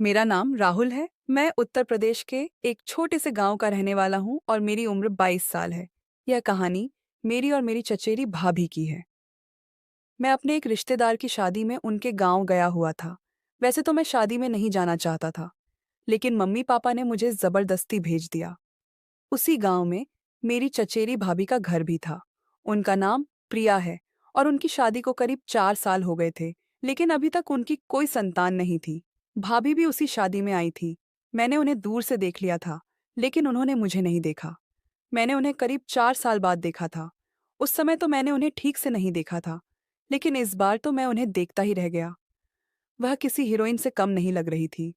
मेरा नाम राहुल है। मैं उत्तर प्रदेश के एक छोटे से गांव का रहने वाला हूं और मेरी उम्र 22 साल है। यह कहानी मेरी और मेरी चचेरी भाभी की है। मैं अपने एक रिश्तेदार की शादी में उनके गांव गया हुआ था। वैसे तो मैं शादी में नहीं जाना चाहता था, लेकिन मम्मी पापा ने मुझे जबरदस्ती भेज दिया। उसी गांव में मेरी चचेरी भाभी का घर भी था। उनका नाम प्रिया है और उनकी शादी को करीब 4 साल हो गए थे, लेकिन अभी तक उनकी कोई संतान नहीं थी। भाभी भी उसी शादी में आई थी। मैंने उन्हें दूर से देख लिया था, लेकिन उन्होंने मुझे नहीं देखा। मैंने उन्हें करीब 4 साल बाद देखा था। उस समय तो मैंने उन्हें ठीक से नहीं देखा था, लेकिन इस बार तो मैं उन्हें देखता ही रह गया। वह किसी हीरोइन से कम नहीं लग रही थी।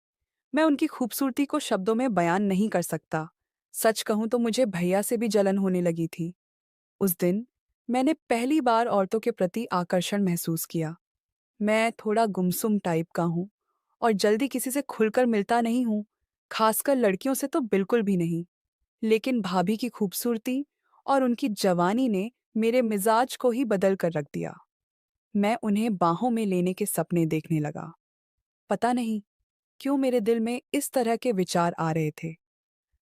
मैं उनकी खूबसूरती को शब्दों में बयान नहीं कर सकता। सच कहूं तो मुझे भैया से भी जलन होने लगी थी। उस दिन मैंने पहली बार औरतों के प्रति आकर्षण महसूस किया। मैं थोड़ा गुमसुम टाइप का हूँ और जल्दी किसी से खुलकर मिलता नहीं हूँ, खासकर लड़कियों से तो बिल्कुल भी नहीं। लेकिन भाभी की खूबसूरती और उनकी जवानी ने मेरे मिजाज को ही बदल कर रख दिया। मैं उन्हें बाहों में लेने के सपने देखने लगा। पता नहीं क्यों मेरे दिल में इस तरह के विचार आ रहे थे।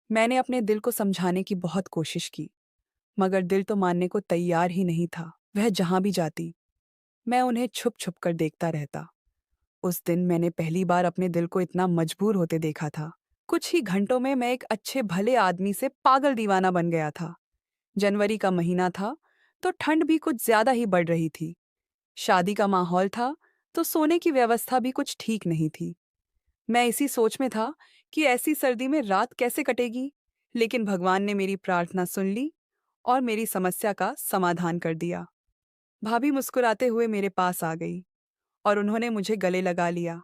मैंने अपने दिल को समझाने की बहुत कोशिश की, मगर दिल तो मानने को तैयार ही नहीं था। वह जहां भी जाती, मैं उन्हें छुप छुप कर देखता रहता। उस दिन मैंने पहली बार अपने दिल को इतना मजबूर होते देखा था। कुछ ही घंटों में मैं एक अच्छे भले आदमी से पागल दीवाना बन गया था। जनवरी का महीना था, तो ठंड भी कुछ ज्यादा ही बढ़ रही थी। शादी का माहौल था, तो सोने की व्यवस्था भी कुछ ठीक नहीं थी। मैं इसी सोच में था कि ऐसी सर्दी में रात कैसे कटेगी, लेकिन भगवान ने मेरी प्रार्थना सुन ली और मेरी समस्या का समाधान कर दिया। भाभी मुस्कुराते हुए मेरे पास आ गई और उन्होंने मुझे गले लगा लिया।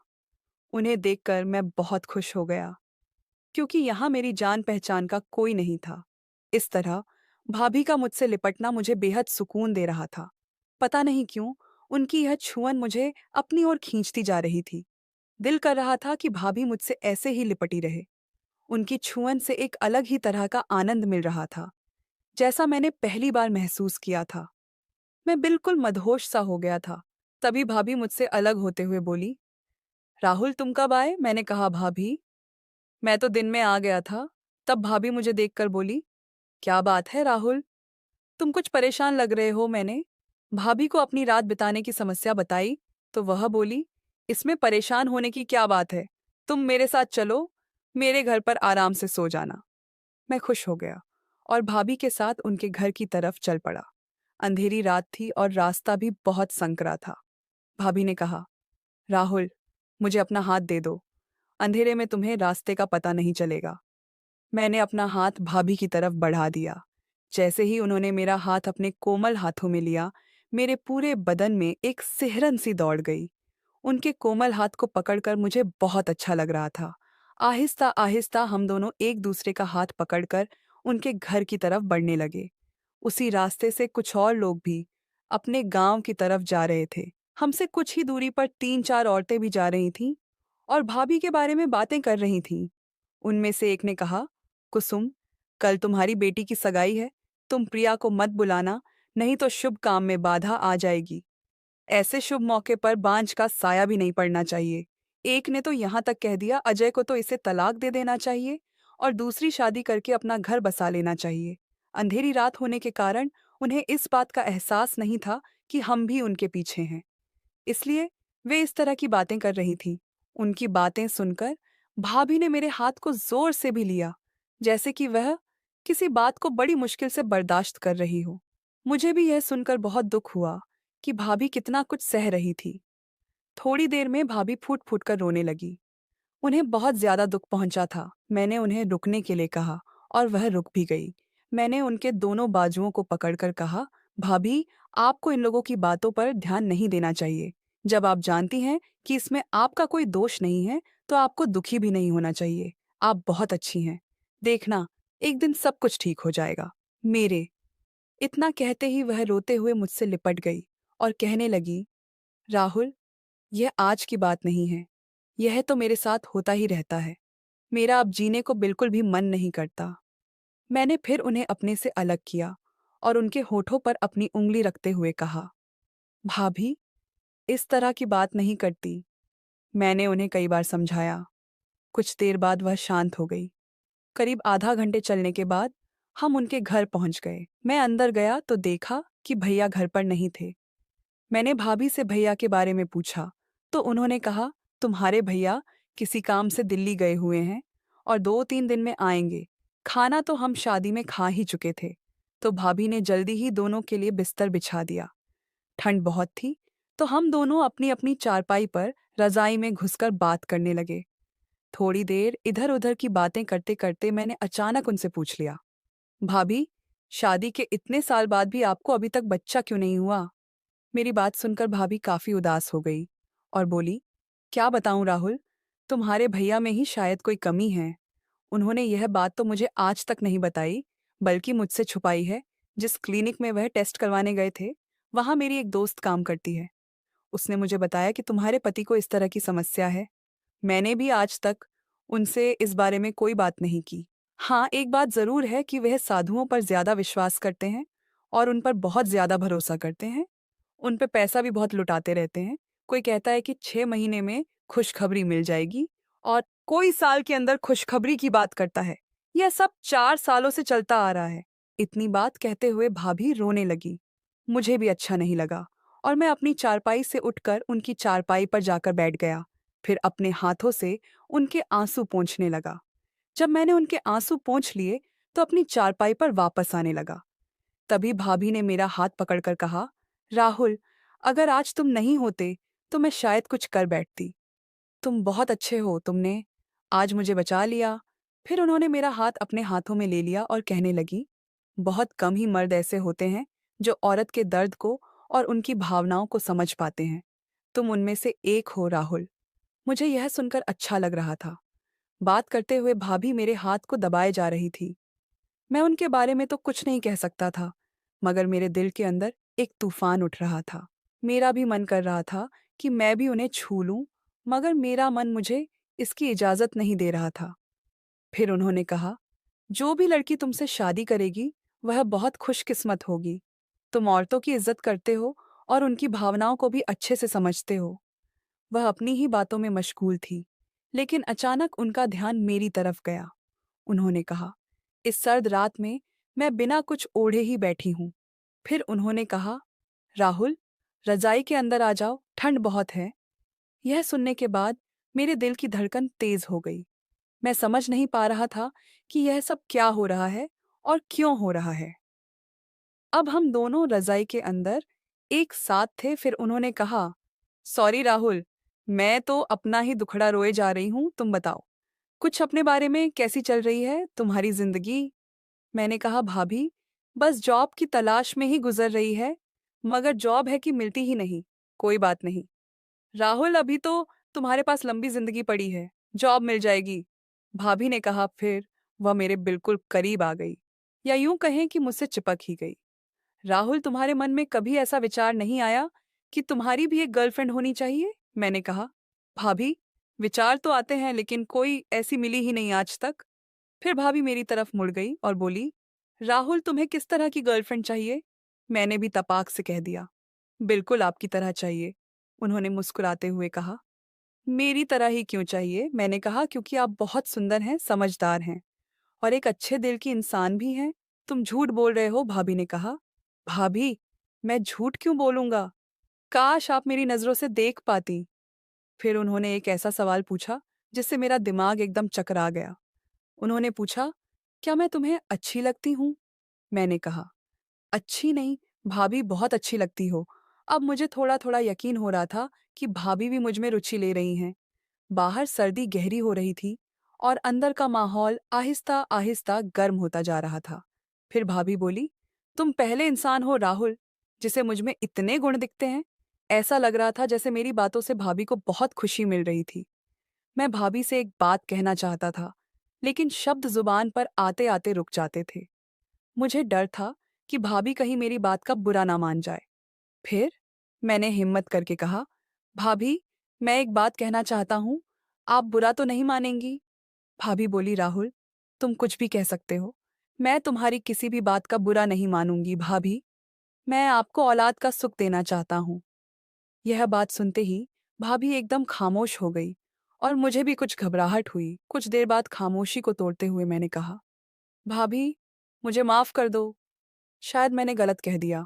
उन्हें देखकर मैं बहुत खुश हो गया, क्योंकि यहाँ मेरी जान पहचान का कोई नहीं था। इस तरह भाभी का मुझसे लिपटना मुझे बेहद सुकून दे रहा था। पता नहीं क्यों उनकी यह छुअन मुझे अपनी ओर खींचती जा रही थी। दिल कर रहा था कि भाभी मुझसे ऐसे ही लिपटी रहे। उनकी छुअन से एक अलग ही तरह का आनंद मिल रहा था, जैसा मैंने पहली बार महसूस किया था। मैं बिल्कुल मदहोश सा हो गया था। तभी भाभी मुझसे अलग होते हुए बोली, राहुल तुम कब आए? मैंने कहा, भाभी मैं तो दिन में आ गया था। तब भाभी मुझे देखकर बोली, क्या बात है राहुल, तुम कुछ परेशान लग रहे हो। मैंने भाभी को अपनी रात बिताने की समस्या बताई, तो वह बोली, इसमें परेशान होने की क्या बात है, तुम मेरे साथ चलो, मेरे घर पर आराम से सो जाना। मैं खुश हो गया और भाभी के साथ उनके घर की तरफ चल पड़ा। अंधेरी रात थी और रास्ता भी बहुत संकरा था। भाभी ने कहा, राहुल मुझे अपना हाथ दे दो, अंधेरे में तुम्हें रास्ते का पता नहीं चलेगा। मैंने अपना हाथ भाभी की तरफ बढ़ा दिया। जैसे ही उन्होंने मेरा हाथ अपने कोमल हाथों में लिया, मेरे पूरे बदन में एक सिहरन सी दौड़ गई। उनके कोमल हाथ को पकड़कर मुझे बहुत अच्छा लग रहा था। आहिस्ता आहिस्ता हम दोनों एक दूसरे का हाथ पकड़कर उनके घर की तरफ बढ़ने लगे। उसी रास्ते से कुछ और लोग भी अपने गांव की तरफ जा रहे थे। हमसे कुछ ही दूरी पर 3-4 औरतें भी जा रही थीं और भाभी के बारे में बातें कर रही थीं। उनमें से एक ने कहा, कुसुम, कल तुम्हारी बेटी की सगाई है, तुम प्रिया को मत बुलाना, नहीं तो शुभ काम में बाधा आ जाएगी। ऐसे शुभ मौके पर बांझ का साया भी नहीं पड़ना चाहिए। एक ने तो यहाँ तक कह दिया, अजय को तो इसे तलाक दे देना चाहिए और दूसरी शादी करके अपना घर बसा लेना चाहिए। अंधेरी रात होने के कारण उन्हें इस बात का एहसास नहीं था कि हम भी उनके पीछे हैं, इसलिए वे इस तरह की बातें कर रही थीं। उनकी बातें सुनकर भाभी ने मेरे हाथ को जोर से भी लिया, जैसे कि वह किसी बात को बड़ी मुश्किल से बर्दाश्त कर रही हो। मुझे भी यह सुनकर बहुत दुख हुआ कि भाभी कितना कुछ सह रही थी। थोड़ी देर में भाभी फूट फूट कर रोने लगी। उन्हें बहुत ज्यादा दुख पहुंचा था। मैंने उन्हें रुकने के लिए कहा और वह रुक भी गई। मैंने उनके दोनों बाजुओं को पकड़कर कहा, भाभी, आपको इन लोगों की बातों पर ध्यान नहीं देना चाहिए। जब आप जानती हैं कि इसमें आपका कोई दोष नहीं है, तो आपको दुखी भी नहीं होना चाहिए। आप बहुत अच्छी हैं। देखना, एक दिन सब कुछ ठीक हो जाएगा। मेरे इतना कहते ही वह रोते हुए मुझसे लिपट गई और कहने लगी, राहुल, यह आज की बात नहीं है। यह तो मेरे साथ होता ही रहता है। मेरा अब जीने को बिल्कुल भी मन नहीं करता। मैंने फिर उन्हें अपने से अलग किया और उनके होठों पर अपनी उंगली रखते हुए कहा, भाभी, इस तरह की बात नहीं करती। मैंने उन्हें कई बार समझाया, कुछ देर बाद वह शांत हो गई। करीब आधा घंटे चलने के बाद हम उनके घर पहुंच गए। मैं अंदर गया तो देखा कि भैया घर पर नहीं थे। मैंने भाभी से भैया के बारे में पूछा तो उन्होंने कहा, तुम्हारे भैया किसी काम से दिल्ली गए हुए हैं और 2-3 दिन में आएंगे। खाना तो हम शादी में खा ही चुके थे। तो भाभी ने जल्दी ही दोनों के लिए बिस्तर बिछा दिया। ठंड बहुत थी तो हम दोनों अपनी अपनी चारपाई पर रजाई में घुसकर बात करने लगे। थोड़ी देर इधर उधर की बातें करते करते मैंने अचानक उनसे पूछ लिया, भाभी, शादी के इतने साल बाद भी आपको अभी तक बच्चा क्यों नहीं हुआ? मेरी बात सुनकर भाभी काफी उदास हो गई और बोली, क्या बताऊं राहुल, तुम्हारे भैया में ही शायद कोई कमी है। उन्होंने यह बात तो मुझे आज तक नहीं बताई, बल्कि मुझसे छुपाई है। जिस क्लिनिक में वह टेस्ट करवाने गए थे, वहां मेरी एक दोस्त काम करती है। उसने मुझे बताया कि तुम्हारे पति को इस तरह की समस्या है। मैंने भी आज तक उनसे इस बारे में कोई बात नहीं की। हाँ, एक बात जरूर है कि वह साधुओं पर ज्यादा विश्वास करते हैं और उन पर बहुत ज्यादा भरोसा करते हैं। उन पे पैसा भी बहुत लुटाते रहते हैं। कोई कहता है कि 6 महीने में खुशखबरी मिल जाएगी और कोई साल के अंदर खुशखबरी की बात करता है। यह सब 4 सालों से चलता आ रहा है। इतनी बात कहते हुए भाभी रोने लगी। मुझे भी अच्छा नहीं लगा और मैं अपनी चारपाई से उठकर उनकी चारपाई पर जाकर बैठ गया। फिर अपने हाथों से उनके आंसू पोंछने लगा। जब मैंने उनके आंसू पोंछ लिए तो अपनी चारपाई पर वापस आने लगा। तभी भाभी ने मेरा हाथ पकड़कर कहा, राहुल, अगर आज तुम नहीं होते तो मैं शायद कुछ कर बैठती। तुम बहुत अच्छे हो, तुमने आज मुझे बचा लिया। फिर उन्होंने मेरा हाथ अपने हाथों में ले लिया और कहने लगी, बहुत कम ही मर्द ऐसे होते हैं जो औरत के दर्द को और उनकी भावनाओं को समझ पाते हैं। तुम उनमें से एक हो राहुल। मुझे यह सुनकर अच्छा लग रहा था। बात करते हुए भाभी मेरे हाथ को दबाए जा रही थी। मैं उनके बारे में तो कुछ नहीं कह सकता था, मगर मेरे दिल के अंदर एक तूफान उठ रहा था। मेरा भी मन कर रहा था कि मैं भी उन्हें छू लूं, मगर मेरा मन मुझे इसकी इजाजत नहीं दे रहा था। फिर उन्होंने कहा, जो भी लड़की तुमसे शादी करेगी वह बहुत खुशकिस्मत होगी। तुम औरतों की इज्जत करते हो और उनकी भावनाओं को भी अच्छे से समझते हो। वह अपनी ही बातों में मशगूल थी, लेकिन अचानक उनका ध्यान मेरी तरफ गया। उन्होंने कहा, इस सर्द रात में मैं बिना कुछ ओढ़े ही बैठी हूं। फिर उन्होंने कहा, राहुल, रजाई के अंदर आ जाओ, ठंड बहुत है। यह सुनने के बाद मेरे दिल की धड़कन तेज हो गई। मैं समझ नहीं पा रहा था कि यह सब क्या हो रहा है और क्यों हो रहा है। अब हम दोनों रजाई के अंदर एक साथ थे। फिर उन्होंने कहा, सॉरी राहुल, मैं तो अपना ही दुखड़ा रोए जा रही हूं, तुम बताओ कुछ अपने बारे में, कैसी चल रही है तुम्हारी जिंदगी? मैंने कहा, भाभी, बस जॉब की तलाश में ही गुजर रही है, मगर जॉब है कि मिलती ही नहीं। कोई बात नहीं राहुल, अभी तो तुम्हारे पास लंबी जिंदगी पड़ी है, जॉब मिल जाएगी, भाभी ने कहा। फिर वह मेरे बिल्कुल करीब आ गई, या यूं कहें कि मुझसे चिपक ही गई। राहुल, तुम्हारे मन में कभी ऐसा विचार नहीं आया कि तुम्हारी भी एक गर्लफ्रेंड होनी चाहिए? मैंने कहा, भाभी, विचार तो आते हैं लेकिन कोई ऐसी मिली ही नहीं आज तक। फिर भाभी मेरी तरफ मुड़ गई और बोली, राहुल, तुम्हें किस तरह की गर्लफ्रेंड चाहिए? मैंने भी तपाक से कह दिया, बिल्कुल आपकी तरह चाहिए। उन्होंने मुस्कुराते हुए कहा, मेरी तरह ही क्यों चाहिए? मैंने कहा, क्योंकि आप बहुत सुंदर हैं, समझदार हैं और एक अच्छे दिल की इंसान भी हैं। तुम झूठ बोल रहे हो, भाभी ने कहा। भाभी, मैं झूठ क्यों बोलूंगा? काश आप मेरी नजरों से देख पाती। फिर उन्होंने एक ऐसा सवाल पूछा जिससे मेरा दिमाग एकदम चकरा गया। उन्होंने पूछा, क्या मैं तुम्हें अच्छी लगती हूँ? मैंने कहा, अच्छी नहीं भाभी, बहुत अच्छी लगती हो। अब मुझे थोड़ा थोड़ा यकीन हो रहा था कि भाभी भी मुझ में रुचि ले रही हैं। बाहर सर्दी गहरी हो रही थी और अंदर का माहौल आहिस्ता आहिस्ता गर्म होता जा रहा था। फिर भाभी बोली, तुम पहले इंसान हो राहुल जिसे मुझ में इतने गुण दिखते हैं। ऐसा लग रहा था जैसे मेरी बातों से भाभी को बहुत खुशी मिल रही थी। मैं भाभी से एक बात कहना चाहता था, लेकिन शब्द जुबान पर आते आते रुक जाते थे। मुझे डर था कि भाभी कहीं मेरी बात का बुरा ना मान जाए। फिर मैंने हिम्मत करके कहा, भाभी, मैं एक बात कहना चाहता हूँ, आप बुरा तो नहीं मानेंगी? भाभी बोली, राहुल, तुम कुछ भी कह सकते हो, मैं तुम्हारी किसी भी बात का बुरा नहीं मानूंगी। भाभी, मैं आपको औलाद का सुख देना चाहता हूँ। यह बात सुनते ही भाभी एकदम खामोश हो गई और मुझे भी कुछ घबराहट हुई। कुछ देर बाद खामोशी को तोड़ते हुए मैंने कहा, भाभी, मुझे माफ कर दो। शायद मैंने गलत कह दिया।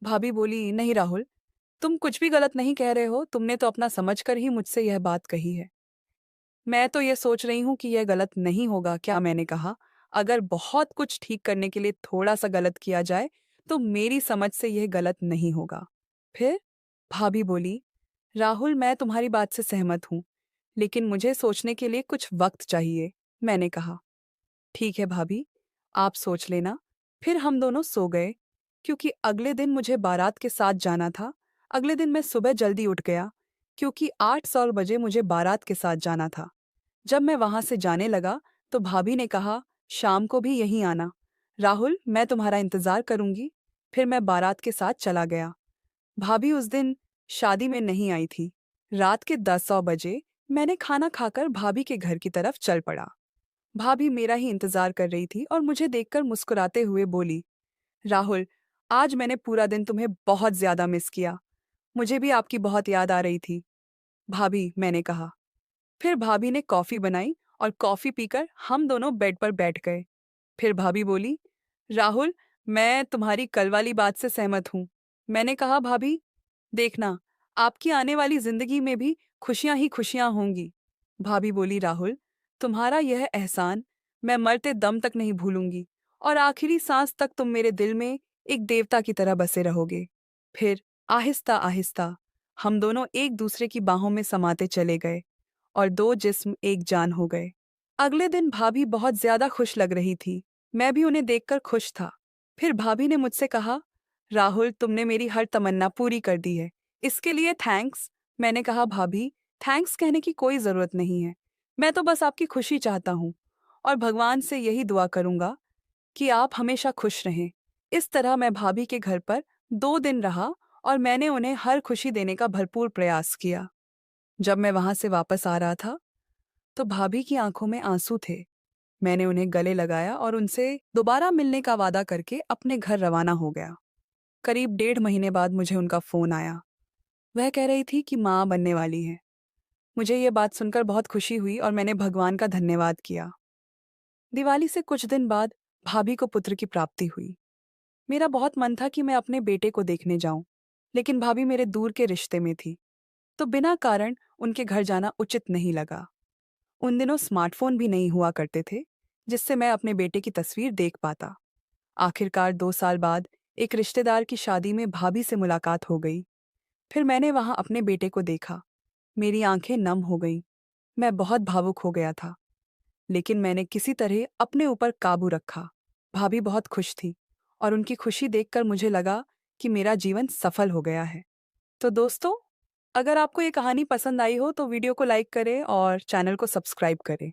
भाभी बोली, नहीं राहुल, तुम कुछ भी गलत नहीं कह रहे हो, तुमने तो अपना समझकर ही मुझसे यह बात कही है। मैं तो ये सोच रही हूँ कि यह गलत नहीं होगा क्या। मैंने कहा, अगर बहुत कुछ ठीक करने के लिए थोड़ा सा गलत किया जाए तो मेरी समझ से यह गलत नहीं होगा। फिर भाभी बोली, राहुल, मैं तुम्हारी बात से सहमत हूँ, लेकिन मुझे सोचने के लिए कुछ वक्त चाहिए। मैंने कहा, ठीक है भाभी, आप सोच लेना। फिर हम दोनों सो गए, क्योंकि अगले दिन मुझे बारात के साथ जाना था। अगले दिन मैं सुबह जल्दी उठ गया, क्योंकि 8 बजे मुझे बारात के साथ जाना था। जब मैं वहां से जाने लगा तो भाभी ने कहा, शाम को भी यहीं आना। राहुल, मैं तुम्हारा इंतजार करूंगी। फिर मैं बारात के साथ चला गया। भाभी उस दिन शादी में नहीं आई थी। रात के 10 बजे मैंने खाना खाकर भाभी के घर की तरफ चल पड़ा। भाभी मेरा ही इंतजार कर रही थी और मुझे देखकर मुस्कुराते हुए बोली, राहुल, आज मैंने पूरा दिन तुम्हें बहुत ज्यादा मिस किया। मुझे भी आपकी बहुत याद आ रही थी। भाभी, मैंने कहा। फिर भाभी ने कॉफी बनाई और कॉफी पीकर हम दोनों बेड पर बैठ गए। फिर भाभी बोली, राहुल, मैं तुम्हारी कल वाली बात से सहमत हूँ। मैंने कहा, भाभी, देखना, आपकी आने वाली जिंदगी में भी खुशियां ही खुशियां होंगी। भाभी बोली, राहुल, तुम्हारा यह एहसान मैं मरते दम तक नहीं भूलूंगी, और आखिरी सांस तक तुम मेरे दिल में एक देवता की तरह बसे रहोगे। फिर आहिस्ता आहिस्ता हम दोनों एक दूसरे की बाहों में समाते चले गए और दो जिस्म एक जान हो गए। अगले दिन भाभी बहुत ज्यादा खुश लग रही थी। मैं भी उन्हें देखकर खुश था। फिर भाभी ने मुझसे कहा, राहुल, तुमने मेरी हर तमन्ना पूरी कर दी है। इसके लिए थैंक्स। मैंने कहा, भाभी, थैंक्स कहने की कोई जरूरत नहीं है। मैं तो बस आपकी खुशी चाहता हूँ और भगवान से यही दुआ करूंगा कि आप हमेशा खुश रहें। इस तरह मैं भाभी के घर पर 2 दिन रहा और मैंने उन्हें हर खुशी देने का भरपूर प्रयास किया। जब मैं वहां से वापस आ रहा था तो भाभी की आंखों में आंसू थे। मैंने उन्हें गले लगाया और उनसे दोबारा मिलने का वादा करके अपने घर रवाना हो गया। करीब 1.5 महीने बाद मुझे उनका फोन आया। वह कह रही थी कि माँ बनने वाली है। मुझे ये बात सुनकर बहुत खुशी हुई और मैंने भगवान का धन्यवाद किया। दिवाली से कुछ दिन बाद भाभी को पुत्र की प्राप्ति हुई। मेरा बहुत मन था कि मैं अपने बेटे को देखने जाऊं, लेकिन भाभी मेरे दूर के रिश्ते में थी, तो बिना कारण उनके घर जाना उचित नहीं लगा। उन दिनों स्मार्टफोन भी नहीं हुआ करते थे, जिससे मैं अपने बेटे की तस्वीर देख पाता। आखिरकार 2 साल बाद एक रिश्तेदार की शादी में भाभी से मुलाकात हो गई। फिर मैंने वहां अपने बेटे को देखा। मेरी आंखें नम हो गईं। मैं बहुत भावुक हो गया था, लेकिन मैंने किसी तरह अपने ऊपर काबू रखा। भाभी बहुत खुश थी और उनकी खुशी देखकर मुझे लगा कि मेरा जीवन सफल हो गया है। तो दोस्तों, अगर आपको ये कहानी पसंद आई हो तो वीडियो को लाइक करें और चैनल को सब्सक्राइब करें।